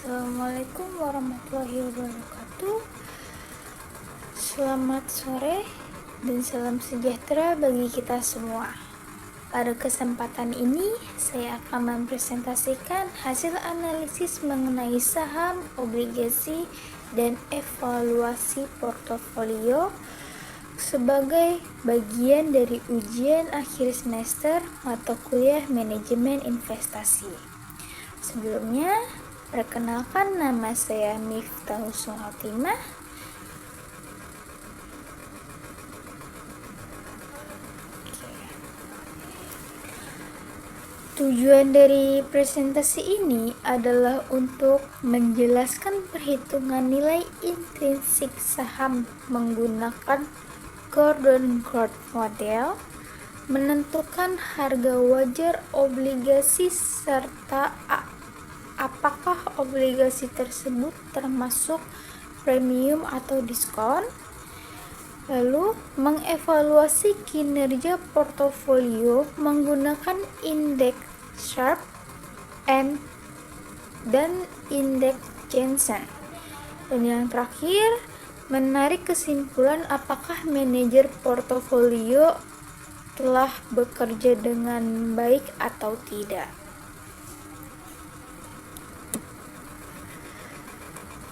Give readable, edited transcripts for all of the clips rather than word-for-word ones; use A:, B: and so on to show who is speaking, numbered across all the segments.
A: Assalamualaikum warahmatullahi wabarakatuh. Selamat sore dan salam sejahtera bagi kita semua. Pada kesempatan ini, saya akan mempresentasikan hasil analisis mengenai saham, obligasi, dan evaluasi portofolio sebagai bagian dari ujian akhir semester mata kuliah manajemen investasi. Sebelumnya, perkenalkan, nama saya Miftahul Sohatimah. Tujuan dari presentasi ini adalah untuk menjelaskan perhitungan nilai intrinsik saham menggunakan Gordon Growth Model, menentukan harga wajar obligasi serta apakah obligasi tersebut termasuk premium atau diskon, lalu mengevaluasi kinerja portofolio menggunakan indeks Sharpe dan indeks Jensen, dan yang terakhir menarik kesimpulan apakah manajer portofolio telah bekerja dengan baik atau tidak.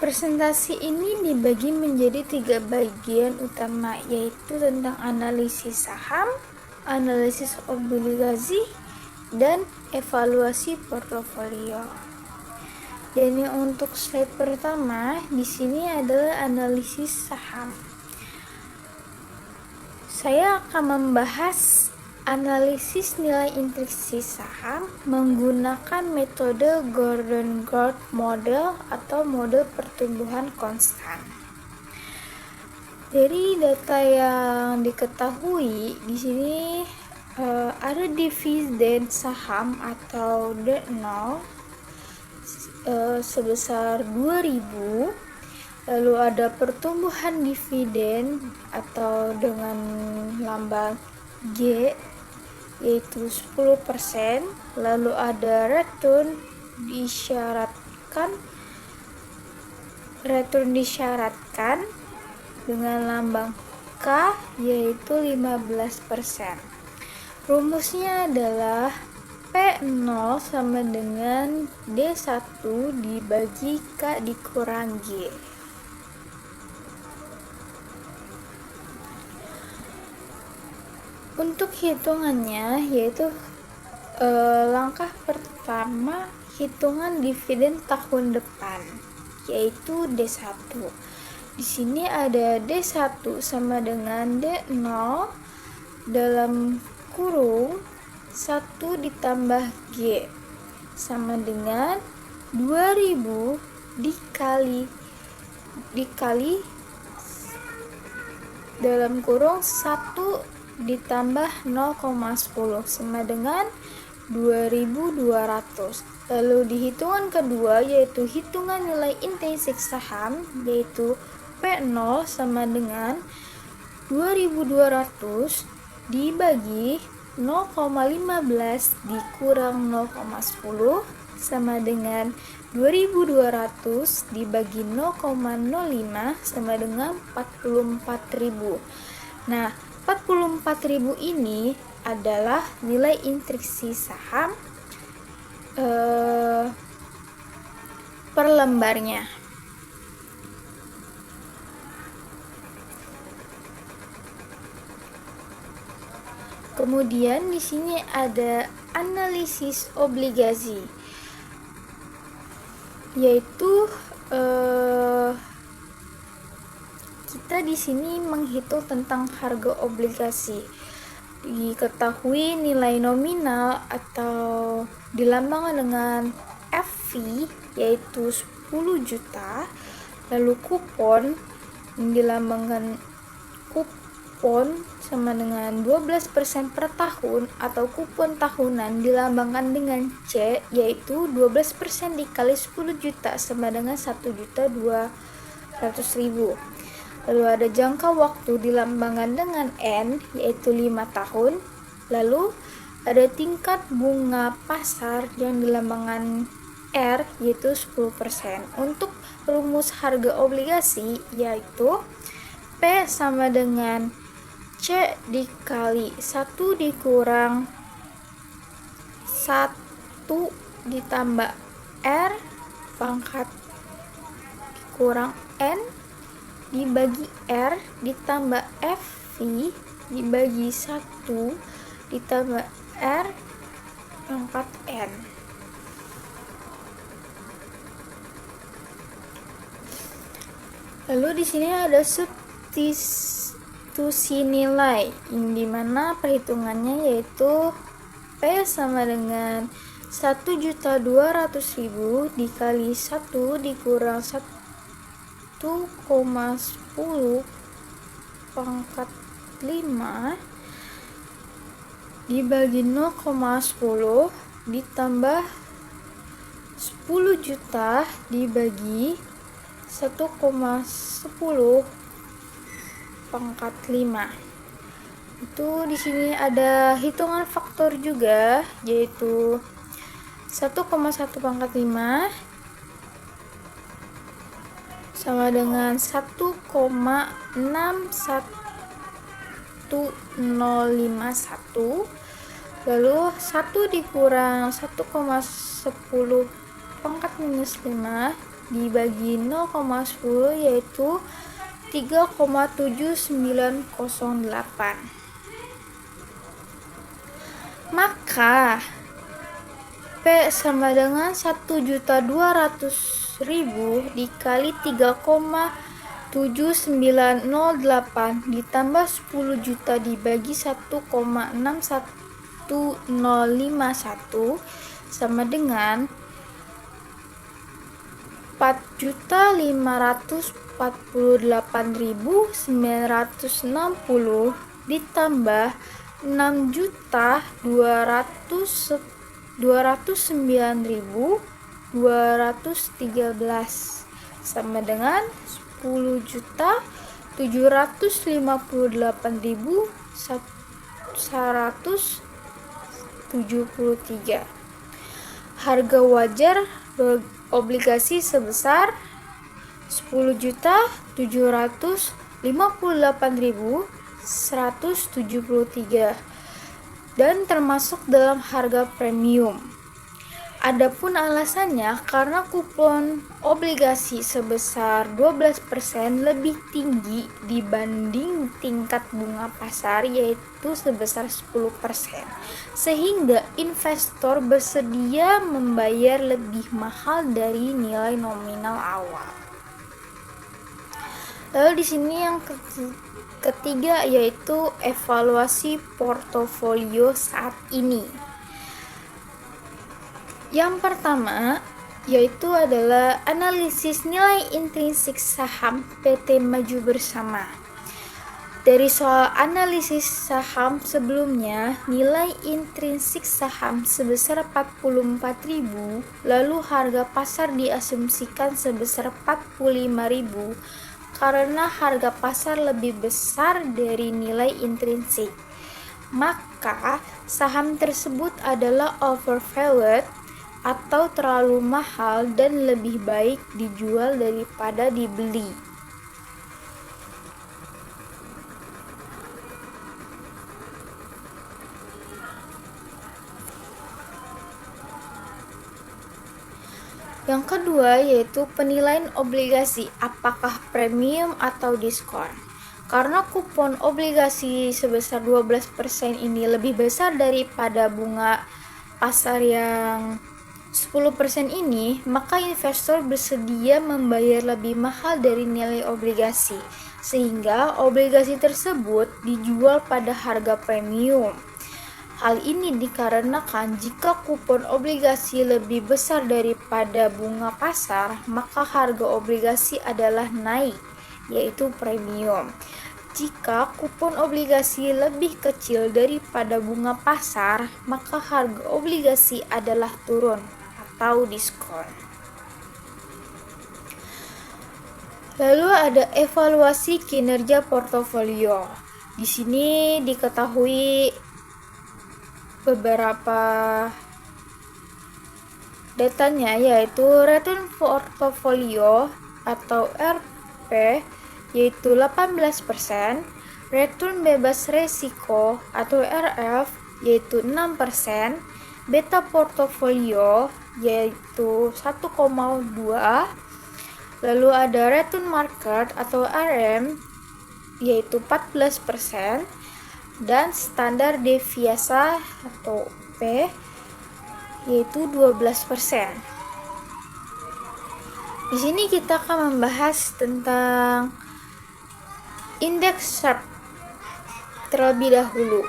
A: Presentasi ini dibagi menjadi 3 bagian utama, yaitu tentang analisis saham, analisis obligasi, dan evaluasi portofolio. Dan untuk slide pertama di sini adalah analisis saham. Saya akan membahas analisis nilai intrinsik saham menggunakan metode Gordon Growth Model atau model pertumbuhan konstan. Dari data yang diketahui di sini ada dividen saham atau D0 sebesar 2000. Lalu ada pertumbuhan dividen atau dengan lambang G yaitu 10%, lalu ada return disyaratkan dengan lambang K yaitu 15%. Rumusnya adalah P0 sama dengan D1 dibagi K dikurang G. Untuk hitungannya yaitu langkah pertama hitungan dividen tahun depan yaitu D1. Di sini ada D1 sama dengan D0 dalam kurung 1 ditambah G sama dengan 2000 dikali dalam kurung 1 ditambah 0,10 sama dengan 2200. Lalu di hitungan kedua yaitu hitungan nilai intrinsik saham yaitu P0 sama dengan 2200 dibagi 0,15 dikurang 0,10 sama dengan 2200 dibagi 0,05 sama dengan 44.000. Nah, 44.000 ini adalah nilai intrinsik saham per lembarnya. Kemudian di sini ada analisis obligasi, yaitu kita di sini menghitung tentang harga obligasi. Diketahui nilai nominal atau dilambangkan dengan FV yaitu 10 juta, lalu kupon yang dilambangkan kupon sama dengan 12% per tahun atau kupon tahunan dilambangkan dengan C yaitu 12% dikali 10 juta sama dengan 1.200.000. Lalu ada jangka waktu dilambangkan dengan N yaitu 5 tahun. Lalu ada tingkat bunga pasar yang dilambangkan R yaitu 10%. Untuk rumus harga obligasi yaitu P sama dengan C dikali 1 dikurang 1 ditambah R pangkat kurang N dibagi R ditambah FV dibagi 1 ditambah R pangkat N. Lalu di sini ada substitusi nilai, yang dimana perhitungannya yaitu P sama dengan 1.200.000 dikali 1 dikurang 1,10 pangkat 5 dibagi 0,10 ditambah 10 juta dibagi 1,10 pangkat 5. Itu di sini ada hitungan faktor juga, yaitu 1,1 pangkat 5 sama dengan 1,61051, lalu 1 dikurang 1,10 pangkat minus 5 dibagi 0,10 yaitu 3,7908. Maka P sama dengan 1.200.000 dikali 3,7908 ditambah 10 juta dibagi 1,61051 sama dengan 4.548.960 ditambah 6.209.213 sama dengan 10.758.173. Harga wajar obligasi sebesar 10.758.173 dan termasuk dalam harga premium. Adapun alasannya karena kupon obligasi sebesar 12% lebih tinggi dibanding tingkat bunga pasar yaitu sebesar 10%, sehingga investor bersedia membayar lebih mahal dari nilai nominal awal. Lalu di sini yang ketiga yaitu evaluasi portofolio saat ini. Yang pertama yaitu adalah analisis nilai intrinsik saham PT Maju Bersama. Dari soal analisis saham sebelumnya, nilai intrinsik saham sebesar 44.000, lalu harga pasar diasumsikan sebesar 45.000 karena harga pasar lebih besar dari nilai intrinsik. Maka saham tersebut adalah overvalued atau terlalu mahal dan lebih baik dijual daripada dibeli. Yang kedua yaitu penilaian obligasi, apakah premium atau diskon. Karena kupon obligasi sebesar 12% ini lebih besar daripada bunga pasar yang 10% ini, maka investor bersedia membayar lebih mahal dari nilai obligasi, sehingga obligasi tersebut dijual pada harga premium. Hal ini dikarenakan jika kupon obligasi lebih besar daripada bunga pasar, maka harga obligasi adalah naik, yaitu premium. Jika kupon obligasi lebih kecil daripada bunga pasar, maka harga obligasi adalah turun atau diskon. Lalu ada evaluasi kinerja portofolio. Di sini diketahui beberapa datanya yaitu return portfolio atau RP yaitu 18%, return bebas resiko atau RF yaitu 6%, beta portfolio yaitu 1,2, lalu ada return market atau RM yaitu 14%, dan standar deviasi atau P yaitu 12%. Di sini kita akan membahas tentang indeks Sharpe terlebih dahulu.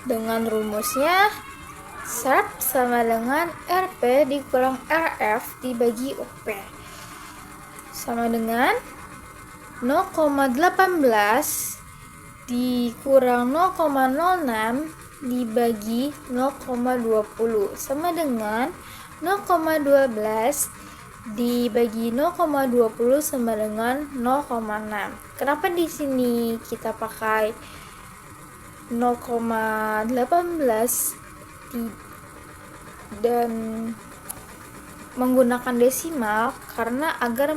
A: Dengan rumusnya, Sharpe sama dengan RP dikurang RF dibagi OP sama dengan 0,18 dikurang 0,06 dibagi 0,20 sama dengan 0,12 dibagi 0,20 sama dengan 0,6. Kenapa di sini kita pakai 0,18 dan menggunakan desimal? Karena agar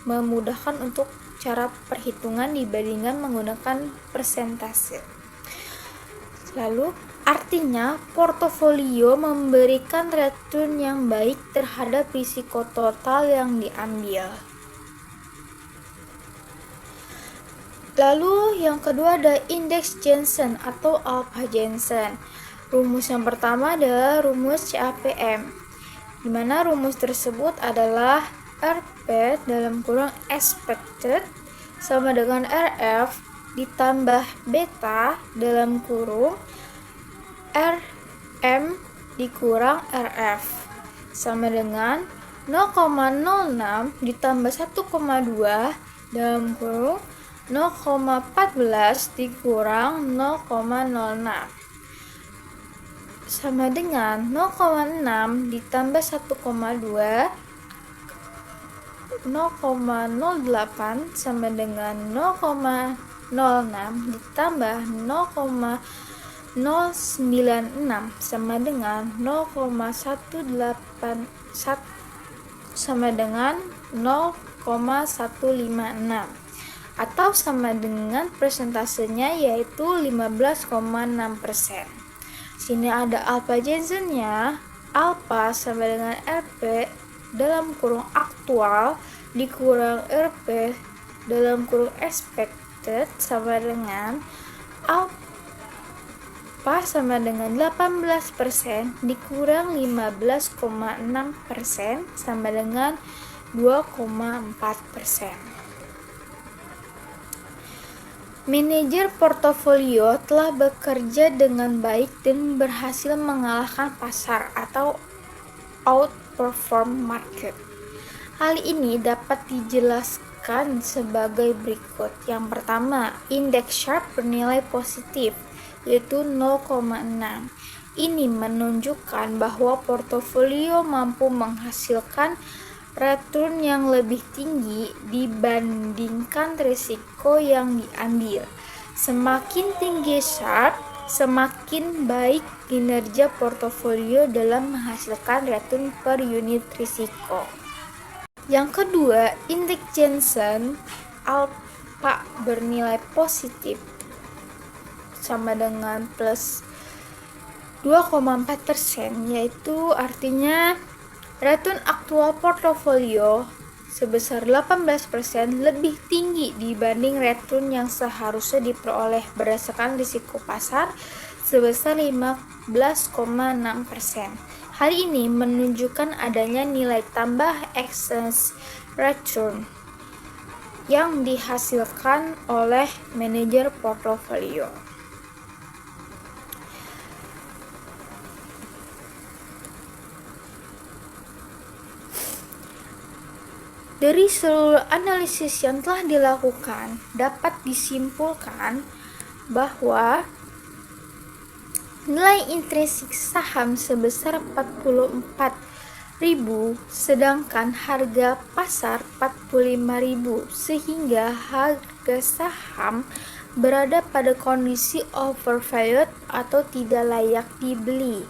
A: memudahkan untuk cara perhitungan dibandingkan menggunakan persentase. Lalu artinya portofolio memberikan return yang baik terhadap risiko total yang diambil. Lalu yang kedua ada indeks Jensen atau alpha Jensen. Rumus yang pertama adalah rumus CAPM, di mana rumus tersebut adalah RP dalam kurung expected sama dengan RF ditambah beta dalam kurung RM dikurang RF sama dengan 0,06 ditambah 1,2 dalam kurung 0,14 dikurang 0,06 sama dengan 0,6 ditambah 1,2 0,08 sama dengan 0,06 ditambah 0,096 sama dengan 0,181 sama dengan 0,156 atau sama dengan persentasenya yaitu 15,6%. Sini ada alpha Jensennya, alpha sama dengan RP dalam kurung aktual dikurang RP dalam kurung expected sama dengan alpha sama dengan 18% dikurang 15,6% sama dengan 2,4%. Manajer portofolio telah bekerja dengan baik dan berhasil mengalahkan pasar atau outperform market. Hal ini dapat dijelaskan sebagai berikut. Yang pertama, indeks Sharpe bernilai positif, yaitu 0,6. Ini menunjukkan bahwa portofolio mampu menghasilkan return yang lebih tinggi dibandingkan risiko yang diambil. Semakin tinggi Sharpe, semakin baik kinerja portofolio dalam menghasilkan return per unit risiko. Yang kedua, indeks Jensen alpha bernilai positif sama dengan plus 2,4%, yaitu artinya return aktual portofolio sebesar 18% lebih tinggi dibanding return yang seharusnya diperoleh berdasarkan risiko pasar sebesar 15,6%. Hal ini menunjukkan adanya nilai tambah excess return yang dihasilkan oleh manajer portofolio. Dari seluruh analisis yang telah dilakukan, dapat disimpulkan bahwa nilai intrinsik saham sebesar 44.000 sedangkan harga pasar 45.000 sehingga harga saham berada pada kondisi overvalued atau tidak layak dibeli.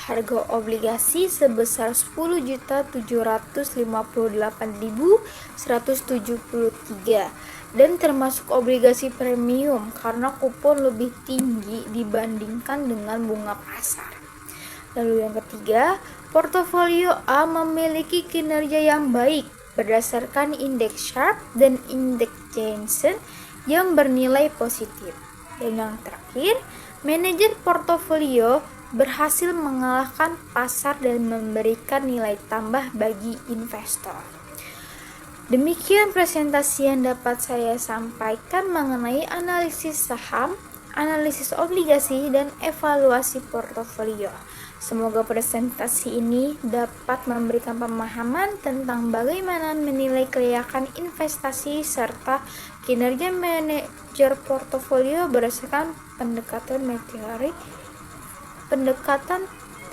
A: harga obligasi sebesar 10.758.173 dan termasuk obligasi premium karena kupon lebih tinggi dibandingkan dengan bunga pasar. Lalu yang ketiga, portofolio A memiliki kinerja yang baik berdasarkan indeks Sharpe dan indeks Jensen yang bernilai positif. Dan yang terakhir, manajer portofolio berhasil mengalahkan pasar dan memberikan nilai tambah bagi investor. Demikian presentasi yang dapat saya sampaikan mengenai analisis saham, analisis obligasi, dan evaluasi portofolio. Semoga presentasi ini dapat memberikan pemahaman tentang bagaimana menilai kelayakan investasi serta kinerja manajer portofolio berdasarkan pendekatan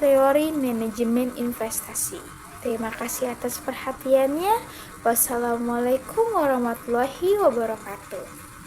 A: teori manajemen investasi. Terima kasih atas perhatiannya. Wassalamualaikum warahmatullahi wabarakatuh.